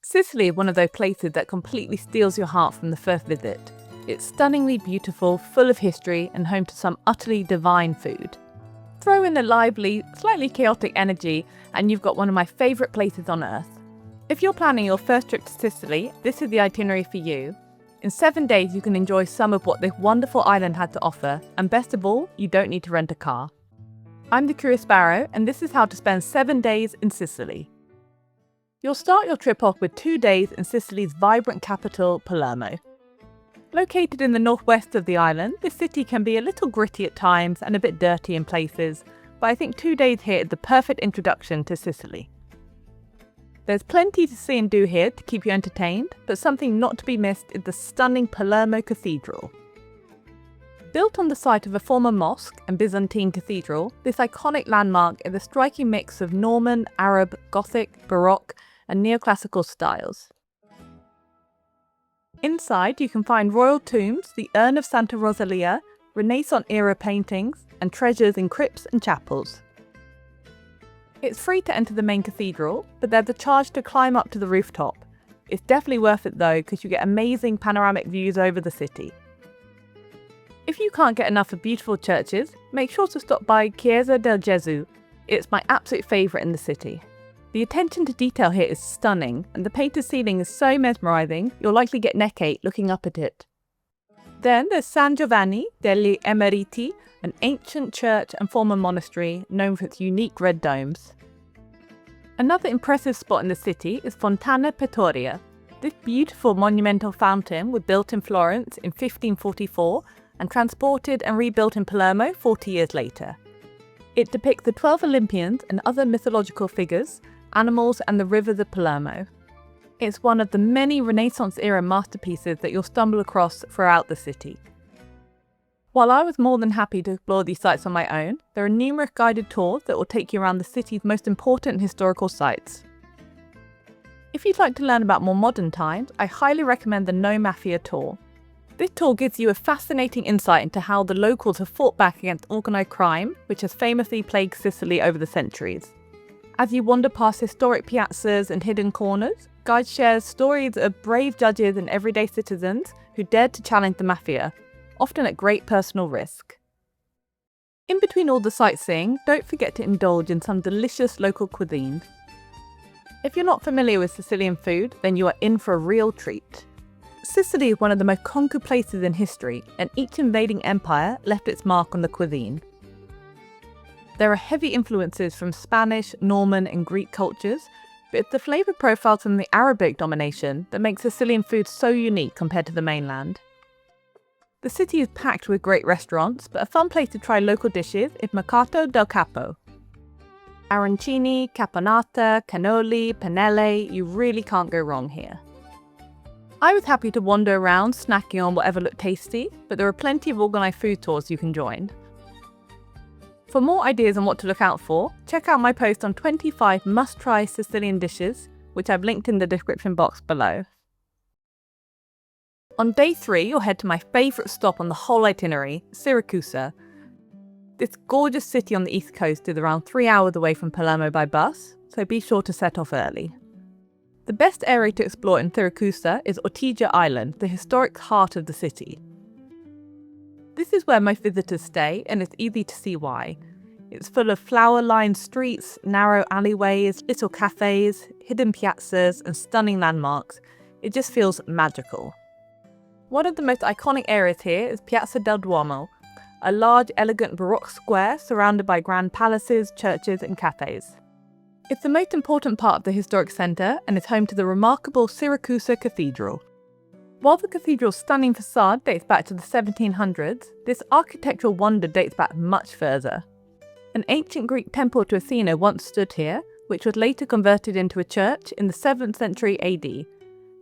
Sicily is one of those places that completely steals your heart from the first visit. It's stunningly beautiful, full of history, and home to some utterly divine food. Throw in a lively, slightly chaotic energy, and you've got one of my favourite places on earth. If you're planning your first trip to Sicily, this is the itinerary for you. In 7 days, you can enjoy some of what this wonderful island has to offer, and best of all, you don't need to rent a car. I'm the Curious Sparrow, and this is how to spend 7 days in Sicily. You'll start your trip off with 2 days in Sicily's vibrant capital, Palermo. Located in the northwest of the island, this city can be a little gritty at times and a bit dirty in places, but I think 2 days here is the perfect introduction to Sicily. There's plenty to see and do here to keep you entertained, but something not to be missed is the stunning Palermo Cathedral. Built on the site of a former mosque and Byzantine cathedral, this iconic landmark is a striking mix of Norman, Arab, Gothic, Baroque, and neoclassical styles. Inside, you can find royal tombs, the urn of Santa Rosalia, Renaissance-era paintings, and treasures in crypts and chapels. It's free to enter the main cathedral, but there's a charge to climb up to the rooftop. It's definitely worth it though, because you get amazing panoramic views over the city. If you can't get enough of beautiful churches, make sure to stop by Chiesa del Gesù. It's my absolute favourite in the city. The attention to detail here is stunning, and the painted ceiling is so mesmerising, you'll likely get neck-ache looking up at it. Then there's San Giovanni degli Emeriti, an ancient church and former monastery known for its unique red domes. Another impressive spot in the city is Fontana Pettoria. This beautiful monumental fountain was built in Florence in 1544 and transported and rebuilt in Palermo 40 years later. It depicts the 12 Olympians and other mythological figures, animals, and the rivers of Palermo. It's one of the many Renaissance-era masterpieces that you'll stumble across throughout the city. While I was more than happy to explore these sites on my own, there are numerous guided tours that will take you around the city's most important historical sites. If you'd like to learn about more modern times, I highly recommend the No Mafia tour. This tour gives you a fascinating insight into how the locals have fought back against organised crime, which has famously plagued Sicily over the centuries. As you wander past historic piazzas and hidden corners, guide shares stories of brave judges and everyday citizens who dared to challenge the mafia, often at great personal risk. In between all the sightseeing, don't forget to indulge in some delicious local cuisine. If you're not familiar with Sicilian food, then you are in for a real treat. Sicily is one of the most conquered places in history, and each invading empire left its mark on the cuisine. There are heavy influences from Spanish, Norman, and Greek cultures, but it's the flavour profiles from the Arabic domination that makes Sicilian food so unique compared to the mainland. The city is packed with great restaurants, but a fun place to try local dishes is Mercato del Capo. Arancini, caponata, cannoli, pennelle, you really can't go wrong here. I was happy to wander around snacking on whatever looked tasty, but there are plenty of organised food tours you can join. For more ideas on what to look out for, check out my post on 25 must-try Sicilian dishes, which I've linked in the description box below. On day 3, you'll head to my favourite stop on the whole itinerary, Siracusa. This gorgeous city on the east coast is around 3 hours away from Palermo by bus, so be sure to set off early. The best area to explore in Siracusa is Ortigia Island, the historic heart of the city. This is where most visitors stay, and it's easy to see why. It's full of flower-lined streets, narrow alleyways, little cafes, hidden piazzas, and stunning landmarks. It just feels magical. One of the most iconic areas here is Piazza del Duomo, a large, elegant Baroque square surrounded by grand palaces, churches, and cafes. It's the most important part of the historic centre and is home to the remarkable Siracusa Cathedral. While the cathedral's stunning facade dates back to the 1700s, this architectural wonder dates back much further. An ancient Greek temple to Athena once stood here, which was later converted into a church in the 7th century AD.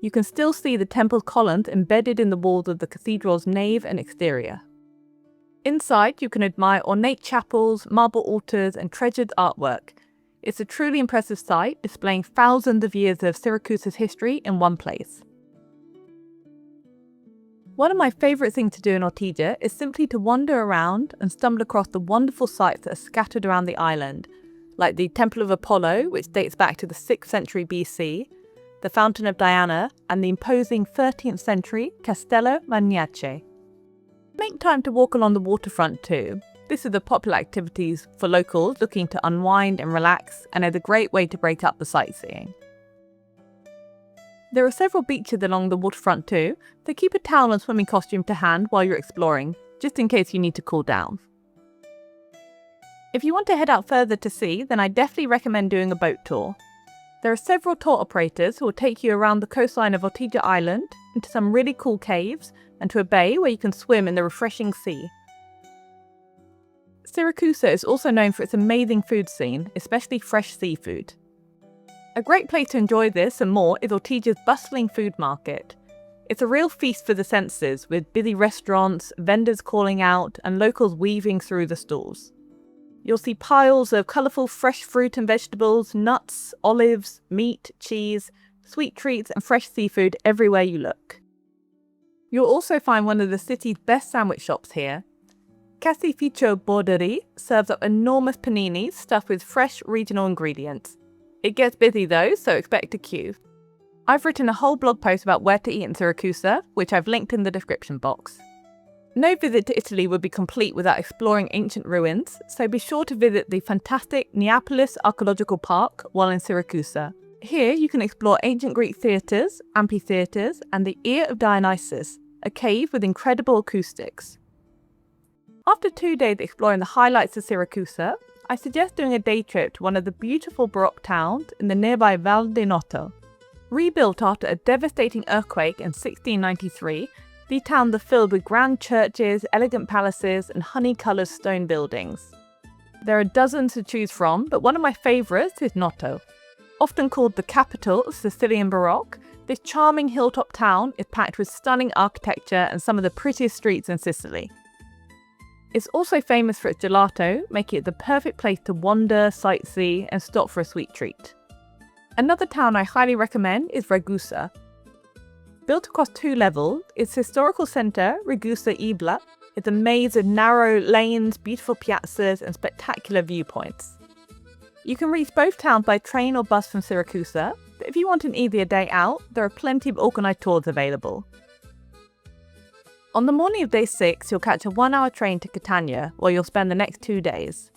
You can still see the temple's columns embedded in the walls of the cathedral's nave and exterior. Inside, you can admire ornate chapels, marble altars, and treasured artwork. It's a truly impressive site, displaying thousands of years of Siracusa's history in one place. One of my favourite things to do in Ortigia is simply to wander around and stumble across the wonderful sites that are scattered around the island, like the Temple of Apollo, which dates back to the 6th century BC, the Fountain of Diana, and the imposing 13th century Castello Magnace. Make time to walk along the waterfront too. This is the popular activities for locals looking to unwind and relax, and is a great way to break up the sightseeing. There are several beaches along the waterfront too, so keep a towel and swimming costume to hand while you're exploring, just in case you need to cool down. If you want to head out further to sea, then I definitely recommend doing a boat tour. There are several tour operators who will take you around the coastline of Ortigia Island, into some really cool caves, and to a bay where you can swim in the refreshing sea. Siracusa is also known for its amazing food scene, especially fresh seafood. A great place to enjoy this and more is Ortigia's bustling food market. It's a real feast for the senses, with busy restaurants, vendors calling out, and locals weaving through the stalls. You'll see piles of colourful fresh fruit and vegetables, nuts, olives, meat, cheese, sweet treats and fresh seafood everywhere you look. You'll also find one of the city's best sandwich shops here. Caseificio Borderi serves up enormous paninis stuffed with fresh regional ingredients. It gets busy though, so expect a queue. I've written a whole blog post about where to eat in Siracusa, which I've linked in the description box. No visit to Italy would be complete without exploring ancient ruins, so be sure to visit the fantastic Neapolis Archaeological Park while in Siracusa. Here you can explore ancient Greek theatres, amphitheatres, and the Ear of Dionysus, a cave with incredible acoustics. After 2 days exploring the highlights of Siracusa, I suggest doing a day trip to one of the beautiful Baroque towns in the nearby Val di Noto. Rebuilt after a devastating earthquake in 1693, these towns are filled with grand churches, elegant palaces, and honey-coloured stone buildings. There are dozens to choose from, but one of my favourites is Noto. Often called the capital of Sicilian Baroque, this charming hilltop town is packed with stunning architecture and some of the prettiest streets in Sicily. It's also famous for its gelato, making it the perfect place to wander, sightsee, and stop for a sweet treat. Another town I highly recommend is Ragusa. Built across 2 levels, its historical centre, Ragusa Ibla, is a maze of narrow lanes, beautiful piazzas, and spectacular viewpoints. You can reach both towns by train or bus from Siracusa, but if you want an easier day out, there are plenty of organised tours available. On the morning of day 6, you'll catch a 1-hour train to Catania, where you'll spend the next 2 days.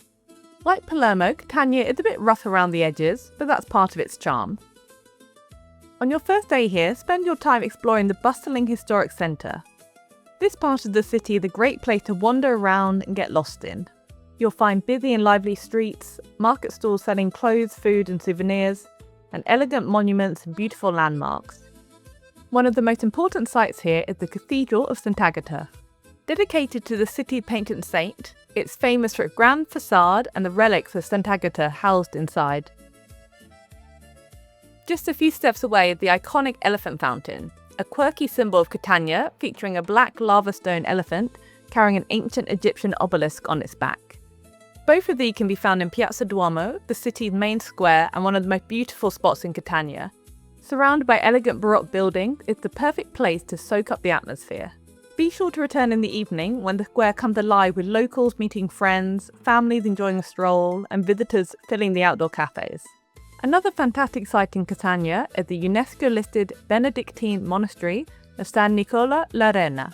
Like Palermo, Catania is a bit rough around the edges, but that's part of its charm. On your first day here, spend your time exploring the bustling historic centre. This part of the city is a great place to wander around and get lost in. You'll find busy and lively streets, market stalls selling clothes, food and souvenirs, and elegant monuments and beautiful landmarks. One of the most important sites here is the Cathedral of Sant'Agata. Dedicated to the city's patron saint, it's famous for its grand facade and the relics of Sant'Agata housed inside. Just a few steps away is the iconic elephant fountain, a quirky symbol of Catania featuring a black lava stone elephant carrying an ancient Egyptian obelisk on its back. Both of these can be found in Piazza Duomo, the city's main square and one of the most beautiful spots in Catania. Surrounded by elegant Baroque buildings, it's the perfect place to soak up the atmosphere. Be sure to return in the evening when the square comes alive with locals meeting friends, families enjoying a stroll, and visitors filling the outdoor cafes. Another fantastic site in Catania is the UNESCO-listed Benedictine monastery of San Nicola la Rena.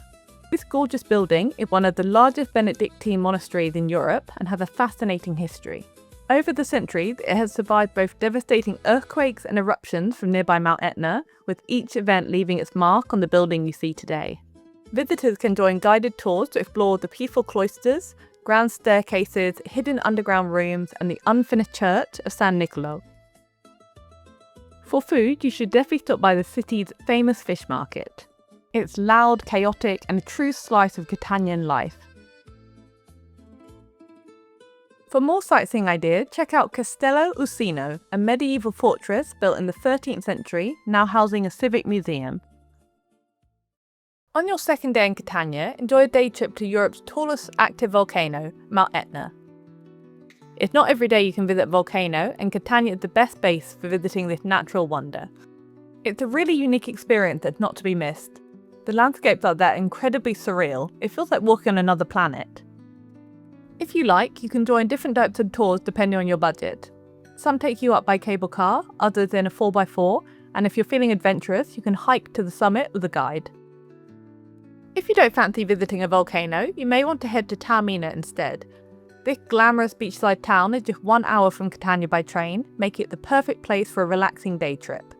This gorgeous building is one of the largest Benedictine monasteries in Europe and has a fascinating history. Over the centuries, it has survived both devastating earthquakes and eruptions from nearby Mount Etna, with each event leaving its mark on the building you see today. Visitors can join guided tours to explore the peaceful cloisters, grand staircases, hidden underground rooms, and the unfinished church of San Nicolo. For food, you should definitely stop by the city's famous fish market. It's loud, chaotic, and a true slice of Catanian life. For more sightseeing ideas, check out Castello Usino, a medieval fortress built in the 13th century, now housing a civic museum. On your second day in Catania, enjoy a day trip to Europe's tallest active volcano, Mount Etna. It's not every day you can visit a volcano, and Catania is the best base for visiting this natural wonder. It's a really unique experience that's not to be missed. The landscapes are that incredibly surreal, it feels like walking on another planet. If you like, you can join different types of tours depending on your budget. Some take you up by cable car, others in a 4x4, and if you're feeling adventurous, you can hike to the summit with a guide. If you don't fancy visiting a volcano, you may want to head to Taormina instead. This glamorous beachside town is just 1 hour from Catania by train, making it the perfect place for a relaxing day trip.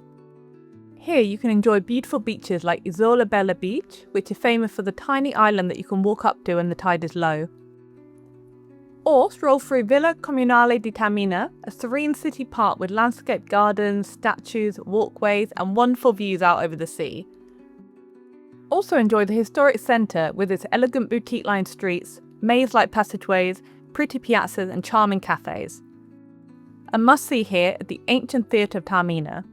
Here you can enjoy beautiful beaches like Isola Bella Beach, which is famous for the tiny island that you can walk up to when the tide is low. Or stroll through Villa Comunale di Taormina, a serene city park with landscaped gardens, statues, walkways and wonderful views out over the sea. Also enjoy the historic centre with its elegant boutique-lined streets, maze-like passageways, pretty piazzas and charming cafes. A must-see here is the ancient theatre of Taormina.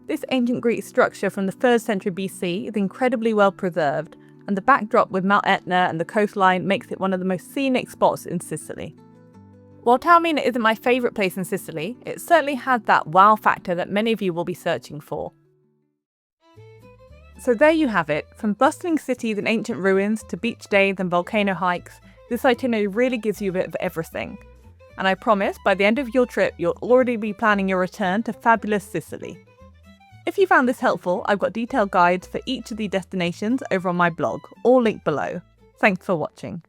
This ancient Greek structure from the 3rd century BC is incredibly well preserved, and the backdrop with Mount Etna and the coastline makes it one of the most scenic spots in Sicily. While Taormina isn't my favourite place in Sicily, it certainly has that wow factor that many of you will be searching for. So there you have it, from bustling cities and ancient ruins to beach days and volcano hikes, this itinerary really gives you a bit of everything. And I promise, by the end of your trip, you'll already be planning your return to fabulous Sicily. If you found this helpful, I've got detailed guides for each of the destinations over on my blog, all linked below. Thanks for watching.